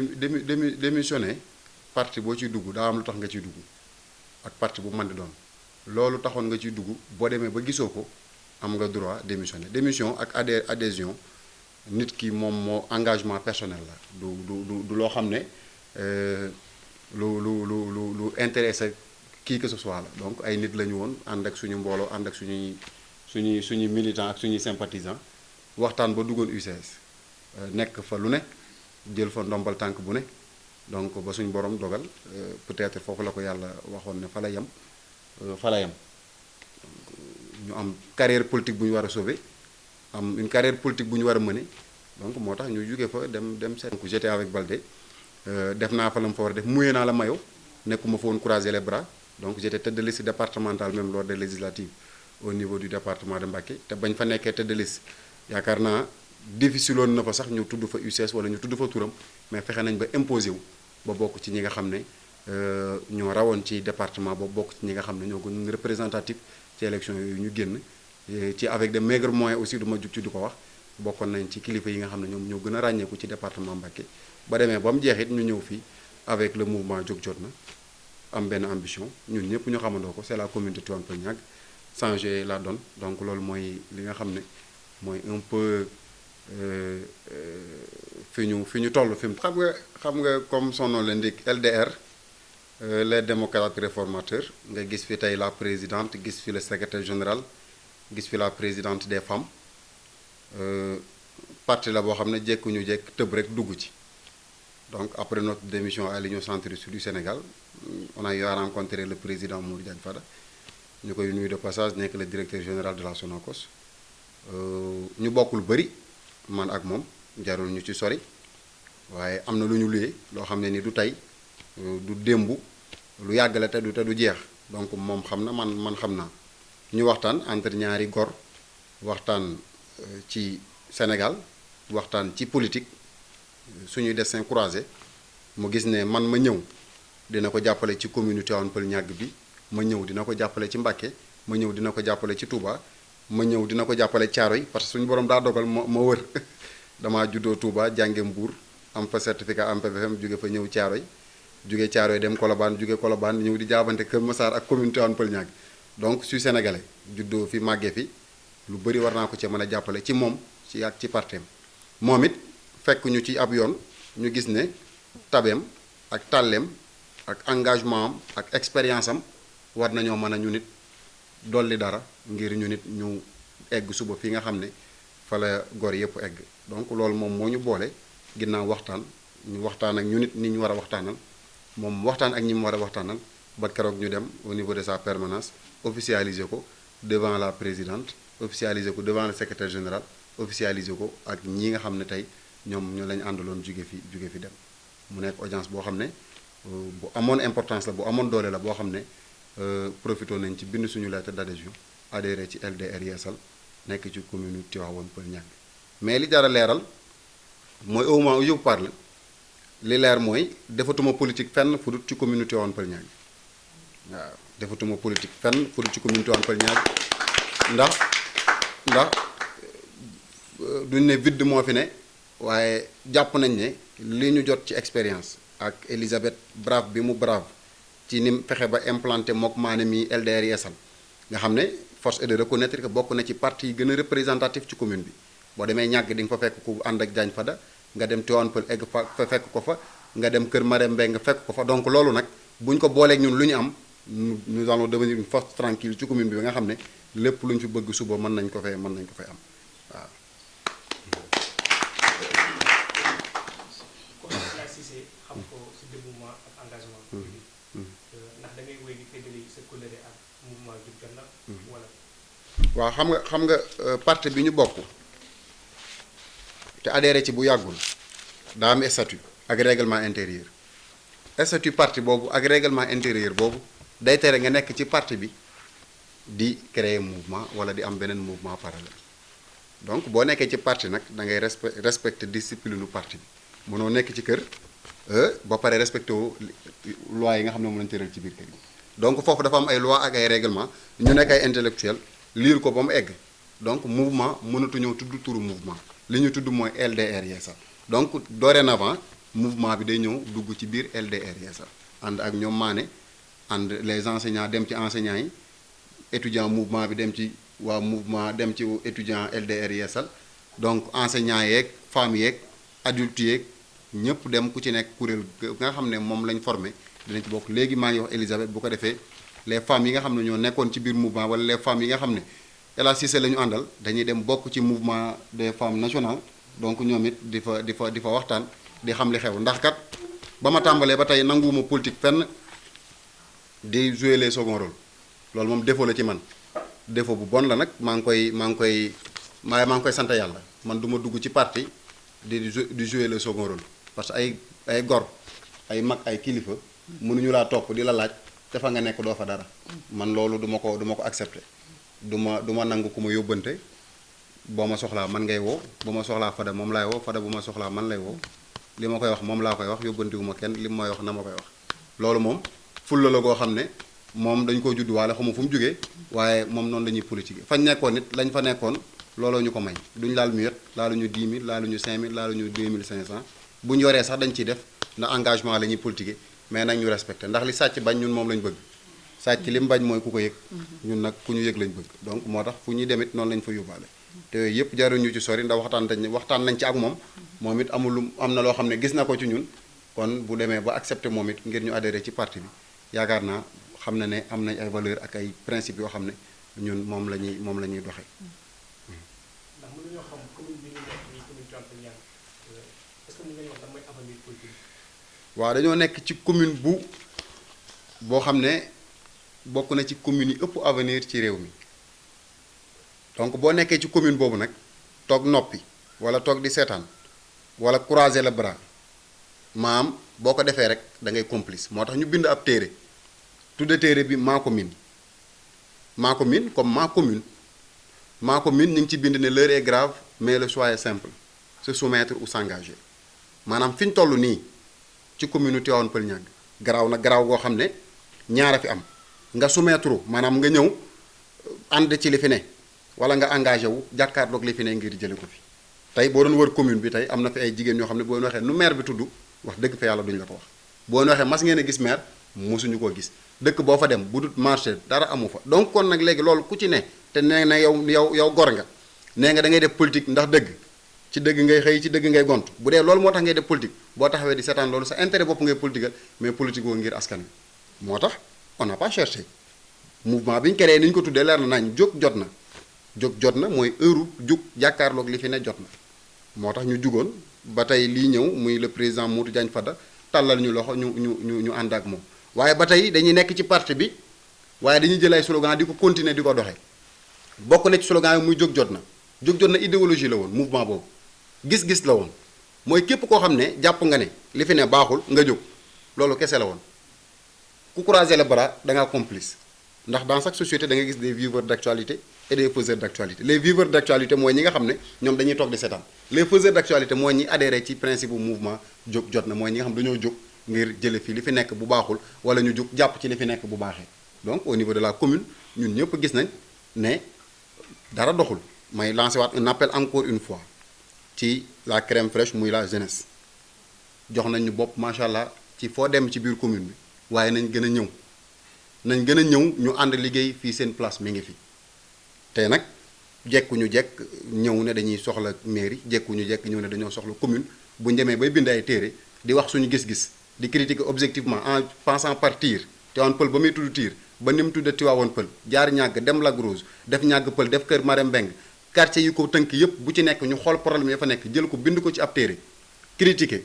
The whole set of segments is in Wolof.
démissionné parti boo ciy dugg daa am lu tax nga ciy dugg ak parti bu mën di doon loolu taxoon nga ciy dugg boo demee ba gisoo ko am nga droit démissionner démission ak adhésion nit ki moom moo engagement personnel la du loo xam ne lu intéressé qui que ce soit la donc ay nit la ñu woon ànd ak suñu mbooloo ànd ak suñuy militant ak suñuy sympathisant waxtaan ba duggoon UCS nekk fa lu ne jël fa ndombal tànk bu ne donc ba suñu borom dogal peut-être foofu la ko yàlla waxoon ne fa la yem ñu am carrière politique bu ñu war a sauver am une carrière politique bu ñu war a mener donc moo tax ñu jóge fa dem seet. donc j'étais avec Baldé def naa fa la mu fa war a def muyee naa la mayo nekkuma fa woon croiser les bras donc j'étais tête de liste départementale même lors des législatives au niveau du département de Mbacké te bañ fa nekkee tête de liste yaakaar naa difficile woon na fa sax ñu tudd fa UCS wala ñu tudd fa turam mais fexe nañ ba imposé wu ba bokk ci ñi nga xam ne ñoo rawoon ci département boobu bokk ci ñi nga xam ne ñoo gën représentatif ci élection yooyu ñu génn ci avec de maigres moyens aussi du ma jug ci du ko wax bokkoon nañ ci kilifa yi nga xam ne ñoom ñoo gën a ràññeeku ci département Mbacké ba demee ba mu jeexit ñu ñëw fii avec le mouvement Jóg Jot Na am benn ambition ñun ñëpp ñu xamandoo ko c'est la communauté Tivaouane Peulh Niaga changer la donne donc loolu mooy li nga xam ne mooy un peu fi ñu toll fi mu. xam nga comme son nom l'indique LDR les démocrates réformateurs nga gis fi tey la présidente gis fi le secrétaire général gis fi la présidente des femmes parti la boo xam ne jekkuñu jekk tëb rek dugg ci donc après notre démission à l'Union centriste du Sénégal on a eu à rencontrer le président Modou Diagne Fada ñu koy nuyu de passage nekk le directeur général de la Sonacos ñu bokk lu bëri man ak moom jarul ñu ci sori waaye am na lu ñu luyee loo xam ne ni du tey du démb lu yàgg la te du jeex donc moom xam na man xam naa ñu waxtaan entre ñaari gor waxtaan ci Sénégal waxtaan ci politique suñuy destin croisé mu gis ne man ma ñëw dina ko jàppale ci communauté Tivaouane Peulh Niaga bi ma ñëw dina ko jàppale ci Mbacké ma ñëw dina ko jàppale ci Touba ma ñëw dina ko jàppale Thiaroye parce que suñu borom daa dogal ma wër damaa juddoo Touba jànge Mbour am fa certificat am PVFM jóge fa ñëw jóge Thiaroye dem Colobane jóge Colobane ñëw di jaabante Kër Massar ak commune Tivaouane Peulh Niaga donc je suis sénégalais juddoo fi màggee fi lu bëri war naa ko ci mën a jàppale ci moom ci ak ci parteem moom it fekk ñu ci ab yoon ñu gis ne tabeem ak tàlleem ak engagement am ak expérience am war nañoo mën a ñu nit dolli dara ngir ñu nit ñu egg suba fi nga xam ne fa la gor yëpp egg donc loolu moom moo ñu boole ginnaaw waxtaan ñu waxtaan ak ñu nit ni ñu war a waxtaanal moom waxtaan ak ñi mu war a waxtaanal ba keroog ñu dem au niveau de sa permanence officialiser ko devant la présidente officialiser ko devant le secrétaire général officialiser ko ak ñi nga xam ne tey ñoom ñoo lañ àndaloon jóge fi dem mu nekk audience boo xam ne bu amoon importance la bu amoon doole la boo xam ne profité nañ ci bind suñu lettre d'adhésion adhéré ci LDR Yeesal nekk ci commune Tivaouane Peulh Niaga mais li jar a leeral mooy au moment où je vous parle li leer mooy defatuma politique fenn fu dul ci commune Tivaouane Peulh Niaga waaw defatuma politique fenn fu dul ci commune Tivaouane Peulh Niaga ndax duñ ne vide moo fi ne waaye jàpp nañ ne li ñu jot ci expérience ak Elisabeth brave bi mu brave ci ni fexe ba implanté mook maane mi LDR Yeesal nga xam ne force est de reconnaître que bokk na ci parti yi gën a représentatif ci commune bi boo demee ñàgg di nga fa fekk ku ànd ak Diagne Fada nga dem Tivaouane Peulh egg fa fekk ko fa nga dem Kër Marème Mbengue fekk ko fa donc loolu nag bu ñu ko booleeg ñun lu ñu am nous allons devenir une force tranquille ci commune bi nga xam ne lépp lu ñu fi bëgg suba mën nañ ko fay am waaw. waaw xam nga parti bi ñu bokk te adhéré ci bu yàggul daa am statut ak règlement intérieur statut parti boobu ak règlement intérieur boobu day tere nga nekk ci parti bi di créer mouvement wala di am beneen mouvement parallèle donc boo nekkee ci parti nag da ngay respecter discipline u parti bi mënoo nekk ci kër ba pare respecté wu loi yi nga xam ne moom lañu tëral ci biir kër gi donc foofu dafa am ay loi ak ay règlement ñu nekk ay intellectuel liir ko ba mu egg donc mouvement mënatu ñëw tudd turu mouvement li ñu tudd mooy LDR Yeesal donc dorénavant mouvement bi day ñëw dugg ci biir LDR Yeesal ànd ak ñoom maane ànd les enseignants dem ci enseignants yi étudiant mouvement bi dem ci waa mouvement dem ci étudiant LDR Yeesal donc enseignants yeeg femmes yeeg adultes yeeg ñëpp dem ku ci nekk kuréel nga xam ne moom lañ formé dinañ ci bokk léegi maa ngi wax Elisabeth bu ko defee les femmes yi nga xam ne ñoo nekkoon ci biir mouvement wala les femmes yi nga xam ne El Hadj Cissé la ñu àndal dañuy dem bokk ci mouvement des femmes nationales donc ñoom it di fa waxtaan di xam li xew ndax kat ba ma tàmbalee ba tey nanguwuma politique fenn di jouer les second rôle loolu moom défaut la ci man défaut bu bon la nag maa ngi koy sant yàlla man du ma dugg ci parti di jouer le second rôle parce que ay gor ay mag ay kilifa mënuñu laa topp di la laaj te fa nga nekk doo fa dara man loolu du ma ko accepter du ma nangu ku ma yóbbante boo ma soxlaa man ngay woo bu ma soxlaa Fada moom laay woo Fada bu ma soxlaa man lay woo li ma koy wax moom laa koy wax yóbbantiwu ma kenn li ma may wax na ma koy wax loolu moom fulla la goo xam ne moom dañ ko judduwaale xamu fu mu jógee waaye moom noonu la ñuy politique fañ nekkoon nit lañ fa nekkoon looloo ñu ko may duñ laal mu yet laaluñu 10 000 laaluñu 5 000 laaluñu 2500 bu ñu yoree sax dañ ciy def ndax engagement la ñuy politique mais nag ñu respecté ndax li sàcc bañ ñun moom lañ bëgg sàcc li mu bañ mooy ku ko yëg ñun nag ku ñu yëg lañ bëgg donc moo tax fu ñuy demit noonu lañ fa yóbbaale te yooyu yëpp jaruñu ci sori ndax waxtaan nañ ci ak moom it am na loo xam ne gis na ko ci ñun kon bu demee ba accepté moom it ngir ñu adhéré ci parti bi yaakaar naa xam na ne am nañ ay valeur ak ay principe yoo xam ne ñun moom la ñuy doxee. ndax mën nañoo xam commune bi ñu nekk nii commune Tivaouane Peulh Niaga est-ce que mën nga ñu wax lan mooy avenir politique. waaw dañoo nekk ci commune boo xam ne bokk na ci commune yi ëpp avenir ci réew mi donc boo nekkee ci commune boobu nag toog noppi wala toog di seetaan wala croiser le bras maam boo ko defee rek da ngay complice moo tax ñu bind ab téere tudde téere bi maa ko min comme ma commune maa ko min ñu ngi ci bind ne l'heure est grave mais le choix est simple se soumettre ou s'engager maanaam fi ñu toll nii ci commune Tivaouane Peulh Niaga garaaw goo xam ne ñaara fi am nga soumettre maanaam nga ñëw ànd ci li fi ne wala nga engagé wu jàkkaarloog li fi ne ngir jële ko fi tey boo doon wër commune bi tey am na fi ay jigéen ñoo xam ne boo waxee nu maire bi tudd wax dëgg fa yàlla duñu la ko wax boo waxee mas ngeen a gis maire mosuñu koo gis dëkk boo fa dem bu dut marché dara amu fa donc kon nag léegi loolu ku ci ne te nee na yow gor nga nee nga da ngay def politique ndax dëgg ci dëgg ngay xëy ci dëgg ngay gont bu dee loolu moo tax ngay def politique boo taxawee di seetaan loolu sa intérêt bopp ngay politiqual mais politique woo ngir askan wi moo tax on n'a pas cherché mouvement bi ñu créé ni ñu ko tuddee leer na nañ jóg jot na mooy heure jug jàkkaarloog li fi ne jot na moo tax ñu jugoon ba tey lii ñëw muy le président Modou Diagne Fada tàllal ñu loxo ñu ànd ak moom waaye ba tey dañuy nekk ci parti bi waaye dañuy jël ay slogan di ko continuer di ko doxee bokk na ci slogan yi muy jóg jot na idéologie la woon mouvement boobu gis-gis la woon mooy képp koo xam ne jàpp nga ne li fi ne baaxul nga jóg loolu kese la woon ku croiser les bras da ngaa complice ndax dans chaque société da nga gis des viveurs d'actualité et des faiseurs d'actualité les viveurs d'actualité mooy ñi nga xam ne ñoom dañuy toog di seetaan les faiseurs d'actualité mooy ñi adhéré ci principe bu mouvement jóg jot na mooy ñi nga xam dañoo jóg ngir jële fi li fi nekk bu baaxul wala ñu jóg jàpp ci li fi nekk bu baaxee donc au niveau de la commune ñun ñëpp gis nañ ne dara doxul may lancer waat un appel encore une fois ci la crème fraîche muy la jeunesse jox nañ ñu bopp macha allah ci foo dem ci biir commune bi waaye nañ gën a ñëw ñu ànd liggéey fii seen place mi ngi fi te nag jekkuñu jekk ñëw ne dañuy soxla mairie jekkuñu jekk ñëw ne dañoo soxla commune bu ñu demee bay bind ay téere di wax suñu gis-gis di critiquer objectivement en pensant par Tir Tivaouane Peulh ba muy tudd Tir ba ni mu tudd Tivaouane Peulh jaar ñàgg dem Lac Rose def ñàgg Peulh def kër Marème Mbeng quartier yi ko tënk yépp bu ci nekk ñu xool problème ya fa nekk jël ko bind ko ci ab téere critiquer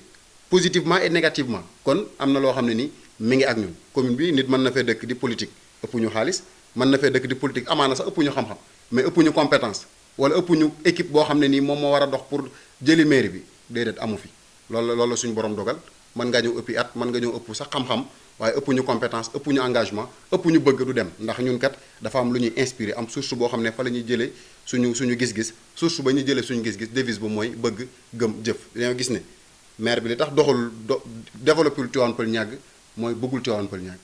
positivement et négativement kon am na loo xam ne ni mi ngi ak ñun commune bi nit mën na fee dëkk di politique ëpp ñu xaalis mën na fee dëkk di politique amaana sax ëpp ñu xam-xam mais ëpp ñu compétence wala ëpp ñu équipe boo xam ne nii moom moo war a dox pour jëli mairie bi déedéet amu fi loolu la suñu borom dogal mën ngaa ñëw ëppi at mën nga ñëw ëpp sax xam-xam waaye ëpp ñu compétence ëpp ñu engagement ëpp ñu bëgg du dem ndax ñun kat dafa am lu ñuy inspiré am source boo xam ne fa la ñuy jëlee suñu gis-gis source ba ñuy jëlee suñu gis-gis devise ba mooy bëgg gëm jëf dañoo gis ne maire bi li tax doxul développé Tivaouane Peulh Niaga mooy bëggul Tivaouane Peulh Niaga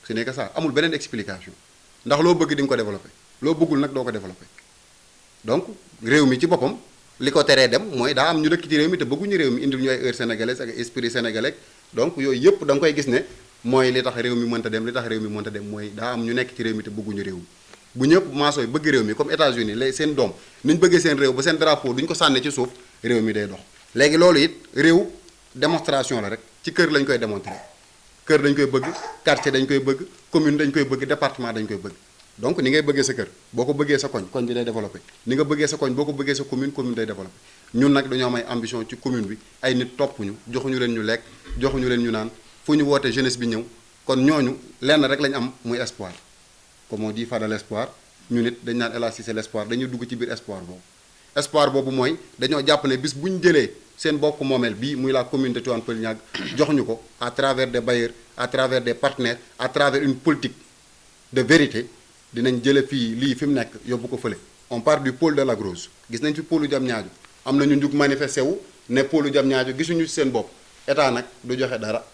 ce n'est que ça amul beneen explication ndax loo bëgg di nga ko développé loo bëggul nag doo ko développé donc réew mi ci boppam li ko teree dem mooy daa am ñu dëkk ci réew mi te bëgguñu réew mi indil ñu ay heure sénégalaise ak esprit sénégalais donc yooyu yëpp da nga koy gis ne mooy li tax réew mi mënta dem li tax réew mi mënta dem mooy daa am ñu nekk ci réew mi te bëgguñu réew mi bu ñëpp maasooy bëgg réew mi comme États-Unis lay seen doom ni ñu bëggee seen réew ba seen drapeau duñ ko sànni ci suuf réew mi day dox léegi loolu it réew démonstration la rek ci kër lañ koy démontrer kër dañ koy bëgg quartier dañ koy bëgg commune dañ koy bëgg département dañ koy bëgg donc ni ngay bëggee sa kër boo ko bëggee sa koñ koñ bi day développé ni nga bëggee sa koñ boo ko bëggee sa commune commune day développé ñun nag dañoo am ay ambition ci commune bi ay nit topp ñu joxuñu leen ñu lekk joxuñu leen ñu naan fu ñu woote jeunesse bi ñëw kon ñooñu lenn rek lañ am muy espoir comme on dit Fada l'espoir ñu nit dañ naan El Hadji Cissé l'espoir dañuy dugg ci biir espoir boobu mooy dañoo jàpp ne bis bu ñu jëlee seen bokk moomeel bii muy la commune de Tivaouane Peulh Niaga jox ñu ko à travers des bailleurs à travers des partenaires à travers une politique de vérité dinañ jële fii lii fi mu nekk yóbbu ko fële on parle du pôle de Lac Rose gis nañ fi pôlu Diamniadio am na ñu njug manifesté wu ne pôlu Diamniadio gisuñu ci seen bopp état nag du joxe dara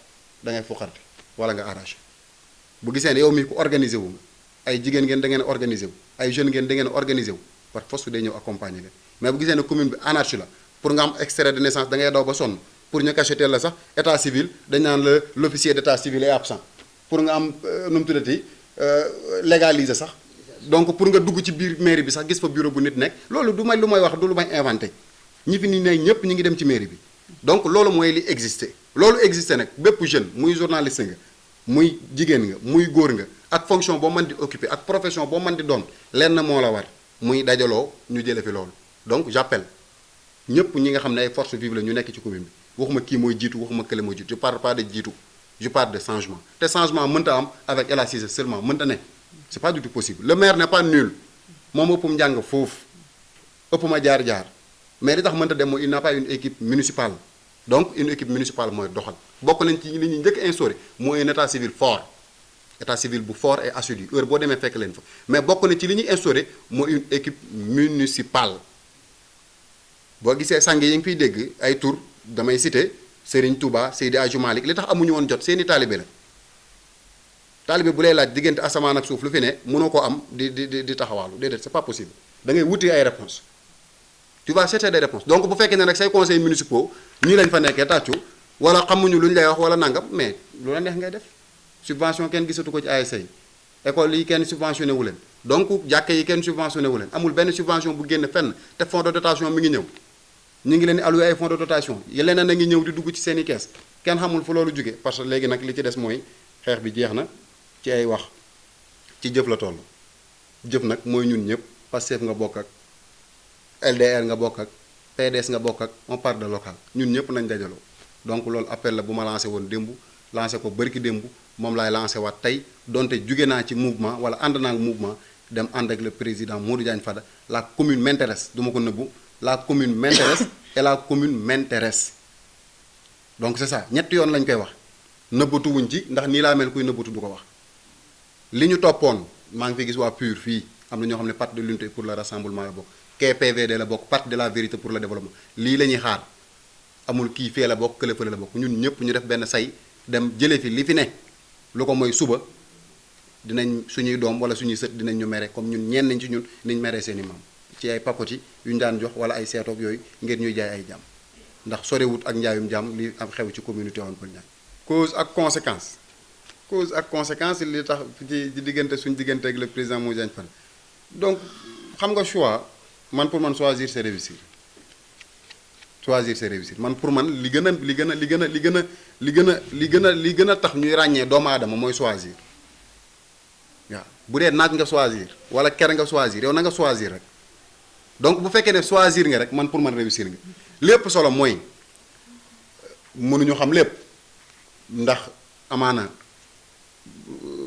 da ngay fuxarti wala nga arraché bu gisee ne yow mi ko organisé wu nga ay jigéen ngeen da ngeen organisé wu ay jeunes ngeen da ngeen organisé wu par force day ñëw accompagner leen mais bu gisee ne commune bi anarchie la pour nga am extrait de naissance da ngay daw ba sonn pour ñu cacheter la sax état civil dañ naan la l'officier d'état civil est absent pour nga am nu mu tuddati légaliser sax donc pour nga dugg ci biir mairie bi sax gis fa bureau bu nit nekk loolu du may lu may wax du lu may inventé ñi fi ni ne ñëpp ñi ngi dem ci mairie bi donc loolu mooy li existé loolu existé nag bépp jeune muy journaliste nga muy jigéen nga muy góor nga ak fonction boo mën di occuper ak profession boo mën di doon lenn moo la war muy dajaloo ñu jële fi loolu donc j'appelle ñëpp ñi nga xam ne ay forces vives la ñu nekk ci commune bi waxuma kii mooy jiitu waxuma kële mooy jiitu je parle pas de jiitu je parle de changement te changement mënta am avec El Hadji Cissé seulement mënta ne c'est pas du tout possible le maire n'est pas nul moom ëpp njàng foofu ëpp ma jaar-jaar mais li tax mënta dem mooy il n'a pas une équipe municipale donc une équipe municipale mooy doxal bokk nañ ci li ñuy njëkk instauré mooy un état civil fort état civil bu fort et assidu heure boo demee fekk leen fa mais bokk na ci li ñuy instauré mooy une équipe municipale boo gisee sang yi ngi fiy dégg ay tur damay cité Serigne Touba Seydi Hadji Malick li tax amuñu woon jot seeni taalibe la taalibe bu lay laaj diggante asamaan ak suuf lu fi ne mënoo ko am di taxawaalu déedéet c'est pas possible da ngay wuti ay réponses tu vas chercher des réponses donc bu fekkee ne rek say conseils municipaux ñii lañ fa nekkee tàccu wala xamuñu lu ñu lay wax wala nangam mais lu la neex ngay def subvention kenn gisatu ko ci ASC yi école yi kenn subventionné wu leen donc jàkke yi kenn subventionné wu leen amul benn subvention bu génn fenn te fonds de dotation mi ngi ñëw ñu ngi leen di alloué ay fonds de dotation yi leneen a ngi ñëw di dugg ci seen i kees kenn xamul fu loolu jóge parce que léegi nag li ci des mooy xeex bi jeex na ci ay wax ci jëf la toll jëf nag mooy ñun ñëpp Pastef nga bokk ak LDR nga bokk ak PDS nga bokk ak on parle de local ñun ñëpp nañ dajaloo donc loolu appel la bu ma lancé woon démb lancé ko bërki démb moom laay lancé waat tey donte jóge naa ci mouvement wala ànd naa ak mouvement dem ànd ak le président Modou Diagne Fada la commune m'intéresse du ma ko nëbbu la commune m'intéresse et la commune m'intéresse donc c'est ça ñetti yoon lañ koy wax nëbbatu wuñ ci ndax nii laa mel kuy nëbbatu du ko wax li ñu toppoon maa ngi fi gis waa PUR fii am na ñoo xam ne parti de l'unité pour le rassemblement la bokk KPVD la bokk parti de la vérité pour le développement lii la ñuy xaar amul kii fee la bokk kële fële la bokk ñun ñëpp ñu def benn say dem jële fi li fi ne lu ko mooy suba dinañ suñuy doom wala suñuy sët dinañ ñu mere comme ñun ñenn nañ ci ñun niñ meree seeni maam ci ay pakoti yu ñu daan jox wala ay seetoog yooyu ngir ñuy jaay ay jàmm ndax sorewut ak njaayum jàmm li am xew ci communauté woon ko ñaan cause ak conséquence li tax ci diggante suñu diggante ak le président Modou Diagne Fada donc xam nga choix man pour man choisir c'est réussir man pour man li gën a tax ñuy ràññee doomu aadama mooy choisir waaw bu dee naaj nga choisir wala ker nga choisir yow na nga choisir rek donc bu fekkee ne choisir nga rek man pour man réussir nga lépp solo mooy mënuñu xam lépp ndax amaana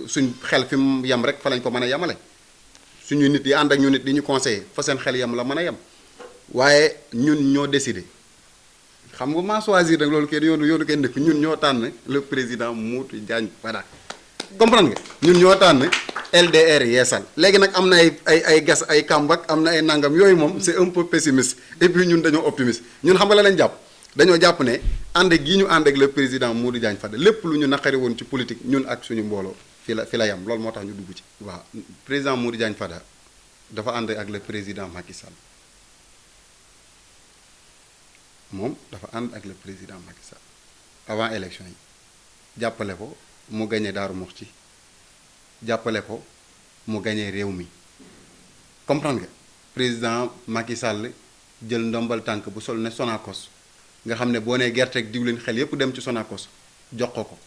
suñ xel fi mu yem rek fa lañ ko mën a yemale suñu nit yi ànd ak ñu nit di ñu conseiller fa seen xel yem la mën a yem waaye ñun ñoo décidé xam nga maa choisir nag loolu kenn yoonu kenn nekk ñun ñoo tànn le président Modou Diagne Fada comprendre nga ñun ñoo tànn LDR yeesal léegi nag am na ay gas ay kàmbak am na ay nangam yooyu moom c'est un peu pessimiste et puis ñun dañoo optimiste ñun xam nga la lañ jàpp dañoo jàpp ne ànd gi ñu ànd ak le président Modou Diagne Fada lépp lu ñu naqari woon ci politique ñun ak suñu mbooloo fi la yam loolu moo tax ñu dugg ci. waaw président Modou Diagne Fada dafa ànd ak le président Macky Sall moom dafa ànd ak le président Macky Sall avant élection yi jàppale ko mu gagné Daaru Muxti jàppale ko mu gagné réew mi comprendre nga président Macky Sall jël ndombal tànk bu sol ne Sonacos nga xam ne boo nee gerte ak diwlin xel yépp dem ci Sonacos jox ko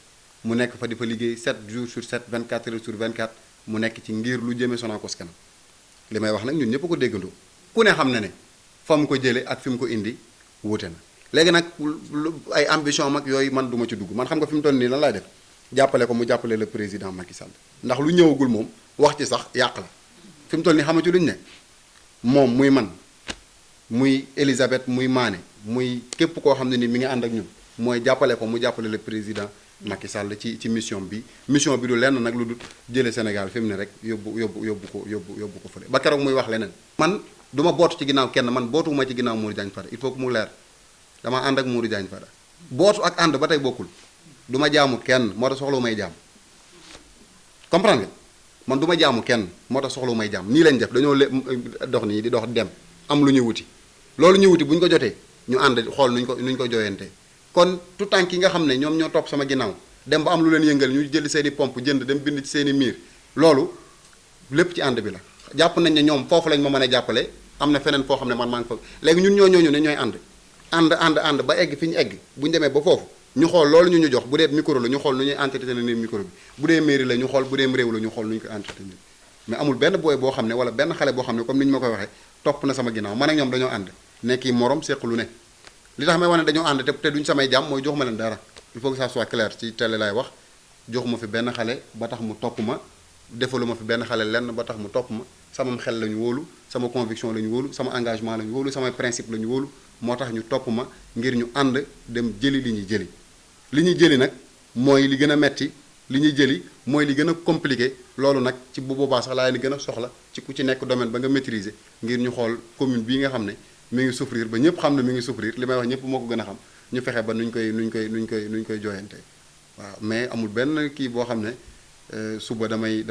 mu nekk fa di fa liggéey 7 jours sur 7 24 heures sur 24 mu nekk ci ngir lu jëmee Sonacos kanam li may wax nag ñun ñëpp ko déggandoo ku ne xam na ne fa mu ko jëlee ak fi mu ko indi wuute na léegi nag ay ambition mag yooyu man duma ci dugg man xam nga fi mu toll nii lan laay def jàppale ko mu jàppale le président Macky Sall ndax lu ñëwagul moom wax ci sax yàq la fi mu toll nii xama ci luñ ne moom muy man muy Elisabeth muy Mané muy képp koo xam ne ni mi ngi ànd ak ñun mooy jàppale ko mu jàppale le président Macky Sall ci mission bi du lenn nag lu dul jële Sénégal fi mu ne rek yóbbu ko fële ba keroog muy wax leneen man du ma bootu ci ginnaaw kenn man bootuwuma ci ginnaaw Modou Diagne Fada il faut que mu leer dama ànd ak Modou Diagne Fada bootu ak ànd ba tey bokkul du ma jaamu kenn moo tax soxlawu may jaam comprendre nga man du ma jaamu kenn moo tax soxlawu may jaam nii lañ def dañoo dox nii di dox dem am lu ñuy wuti loolu ñuy wuti bu ñu ko jotee ñu ànd xool nuñ ko jooyantee kon tout tànk yi nga xam ne ñoom ñoo topp sama ginnaaw dem ba am lu leen yëngal ñu jël seeni pompe jënd dem bind ci seeni miir loolu lépp ci ànd bi la jàpp nañ ne ñoom foofu lañ ma mën a jàppale am na feneen foo xam ne man maa ngi fa léegi ñun ñooñu ne ñooy ànd ba egg fi ñu egg bu ñu demee ba foofu ñu xool loolu ñu jox bu dee micro la ñu xool nu ñuy entretenir micro bi bu dee mairie la ñu xool bu dee réew la ñu xool nu ñu koy entretenir mais amul benn booy boo xam ne wala benn xale boo xam ne comme ni ñu ma koy waxee topp na sama ginnaaw man ak ñoom dañoo ànd nekki morom seq lu ne li tax may wane dañoo ànd te duñ samay jàmm mooy joxuma leen dara il faut que ça soit clair ci télé laay wax joxuma fi benn xale ba tax mu topp ma defaluma fi benn xale lenn ba tax mu topp ma sama xel la ñu wóolu sama conviction la ñu wóolu sama engagement la ñu wóolu samay principe la ñu wóolu moo tax ñu topp ma ngir ñu ànd dem jëli li ñuy jëli nag mooy li gën a metti li ñuy jëli mooy li gën a compliqué loolu nag ci bu boobaa sax laa ni gën a soxla ci ku ci nekk domaine ba nga maîtriser ngir ñu xool commune bii nga xam ne mi ngi souffrir ba ñëpp xam ne mi ngi souffrir li may wax ñëpp moo ko gën a xam ñu fexe ba nuñ koy jooyantee waaw mais amul benn kii boo xam ne suba damay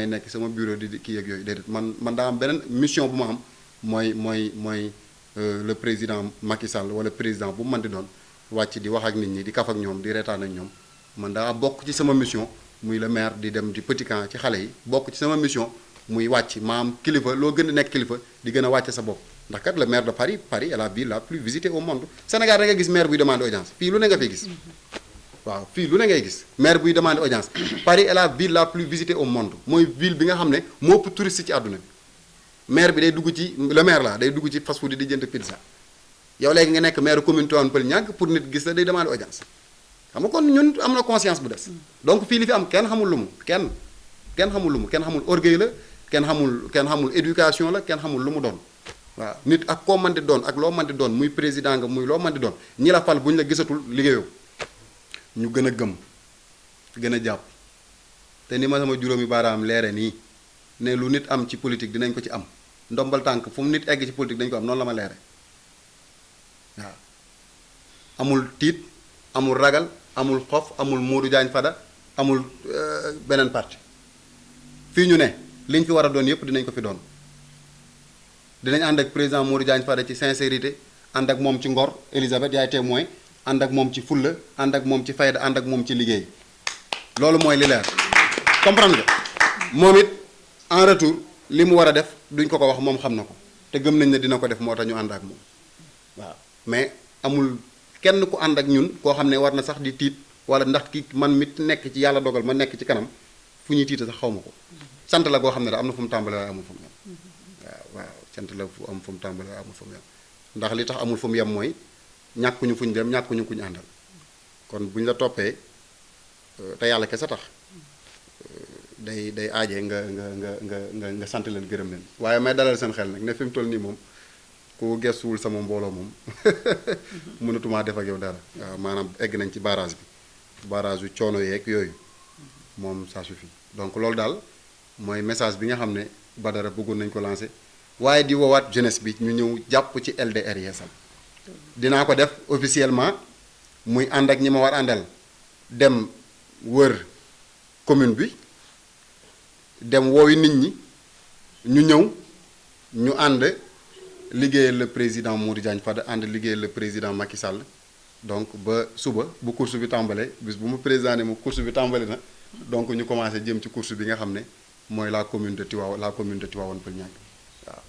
nekk sama bureau di kii ak yooyu déedéet man daa am beneen mission bu ma am mooy le président Macky Sall wala président bu mu mën di doon wàcc di wax ak nit ñi di kaf ak ñoom di reetaan ak ñoom man daa bokk ci sama mission muy le maire di dem di petit camp ci xale yi bokk ci sama mission muy wàcc maam kilifa loo gën a nekk kilifa di gën a wàcce sa bopp ndax kat le maire de Paris est la ville la plus visitée au monde Sénégal da nga gis maire buy demande audience fii lu ne nga fay gis waaw fii lu ne ngay gis maire buy demande audience Paris est la ville la plus visitée au monde mooy ville bi nga xam ne moo ëpp touriste ci àdduna bi maire bi day dugg ci le maire la day dugg ci fast food di jënd pizza yow léegi nga nekk maire commune Tivaouane Peulh ñàgg pour nit gis la day demande audience xam nga kon ñun am na conscience bu des donc fii li fi am kenn xamul lu mu kenn xamul orgueil la kenn xamul éducation la kenn xamul lu mu doon waaw nit ak koo mën di doon ak loo mën di doon muy président nga muy loo mën di doon ñi la fal bu ñu la gisatul liggéeyoo ñu gën a gëm gën a jàpp te ni ma sama juróomi baaraam leere nii ne lu nit am ci politique dinañ ko ci am ndombal tànk fu mu nit egg ci politique dañ ko am noonu la ma leere waaw amul tiit amul ragal amul xof amul Modou Diagne Fada amul beneen parti fii ñu ne liñ fi war a doon yépp dinañ ko fi doon dinañ ànd ak président Modou Diagne Fada ci sincérité ànd ak moom ci ngor Elisabeth yaay témoin ànd ak moom ci fulla ànd ak moom ci fayda ànd ak moom ci liggéey loolu mooy li leer comprendre nga moom it en retour li mu war a def duñ ko wax moom xam na ko te gëm nañ ne dina ko def moo tax ñu ànd ak moom waaw mais amul kenn ku ànd ak ñun koo xam ne war na sax di tiit wala ndax ki man mit nekk ci yàlla dogal ma nekk ci kanam fu ñuy tiita sax xaw ma ko sant la goo xam ne da am na fu mu tàmbale waaye amul fu mu yem waaw sant la fu am fu mu tàmbale waaye amul fu mu yem ndax li tax amul fu mu yem mooy ñàkkuñu fu ñu dem ñàkkuñu ku ñu àndal kon bu ñu la toppee te yàlla kese tax day aaje nga sant leen gërëm leen waaye may dalal seen xel nag ne fi mu toll nii moom ku gestuwul sama mbooloo moom mënatumaa def ak yow dara waaw maanaam egg nañ ci barrage yu coono yeeg yooyu moom ça suffit donc loolu daal mooy message bi nga xam ne Badara bëggoon nañ ko lancer waaye di woowaat jeunesse bi ñu ñëw jàpp ci LDR Yeesal dinaa ko def officiellement muy ànd ak ñi ma war àndal dem wër commune bi dem woowi nit ñi ñu ñëw ñu ànd liggéeyal le président Modou Diagne Fada ànd liggéeyal le président Macky Sall donc ba suba bu course bi tàmbalee bis bu mu président ne mu course bi tàmbali na donc ñu commencé jëm ci course bi nga xam ne mooy la commune de Tivaouane Peulh Niaga waaw.